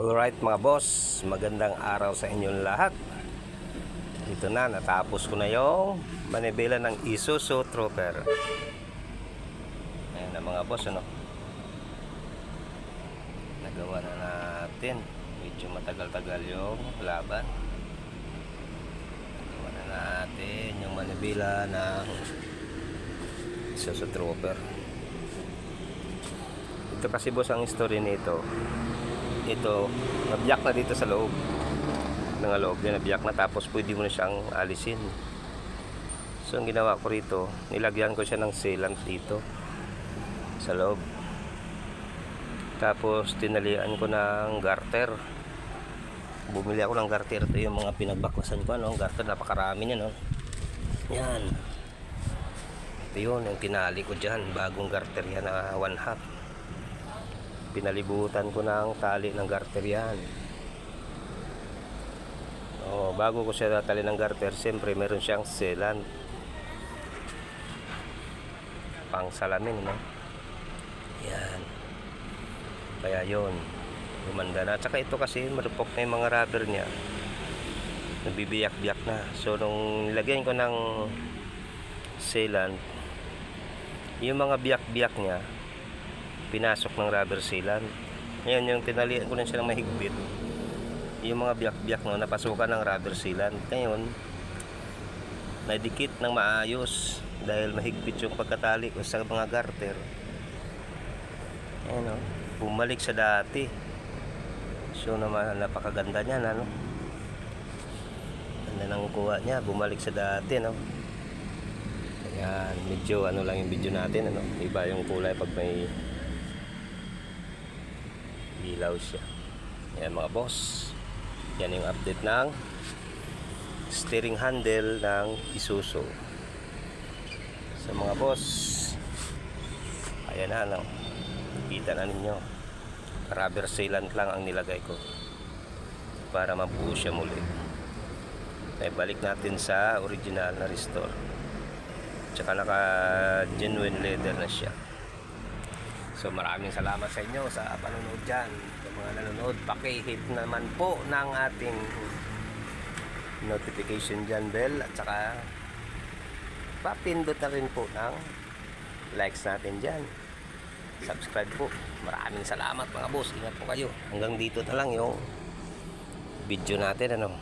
Alright mga boss, magandang araw sa inyong lahat. Ito na, natapos ko na yung manibela ng Isuzu Trooper. Ayan na mga boss, ano? Nagawa na natin. Medyo matagal-tagal yung laban. Nagawa na natin yung manibela ng Isuzu Trooper. Ito kasi boss ang story nito. Ito, nabiyak na dito sa loob. Nangaloob yan, nabiyak na, tapos pwede mo na siyang alisin. So ang ginawa ko rito, nilagyan ko siya ng sealant dito sa loob. Tapos tinalian ko ng garter. Bumili ako ng garter. Ito yung mga pinagbaklasan ko, ano, garter, napakarami niya, no? Yan. Ito yun, yung tinali ko dyan, bagong garter yan na 1/2. Pinalibutan ko ng tali ng garter yan. Bago ko siya natali ng garter, siyempre meron siyang sealant pang salamin, no? Yan. Kaya yun, gumanda na. Tsaka ito kasi marupok na yung mga rubber niya, nabibiyak-biyak na. So nung nilagyan ko ng sealant, yung mga biyak-biyak niya pinasok ng rubber sealant. Ngayon yung tinalian ko na siya ng mahigpit, yung mga biyak-biyak no, napasukan ng rubber sealant. Ngayon naidikit ng maayos dahil mahigpit yung pagkatali ko sa mga garter. Ayan, no? Bumalik sa dati. So naman, napakaganda niya, ano? Ganda ng kuha niya, bumalik sa dati, no? Ayan, medyo ano lang yung video natin, ano? Iba yung kulay pag may ilaw siya. Ayan mga boss, yan yung update ng steering handle ng Isuzu. So mga boss, ayan na, no? Kita na ninyo, rubber sealant lang ang nilagay ko para mabuo siya muli. Ay balik natin sa original na restore. Tsaka naka genuine leather na siya. So maraming salamat sa inyo sa panonood dyan. Sa mga nanonood, paki-hit naman po ng ating notification dyan bell. At saka papindot na rin po ng likes natin dyan. Subscribe po. Maraming salamat mga boss. Ingat po kayo. Hanggang dito na lang yung video natin, ano.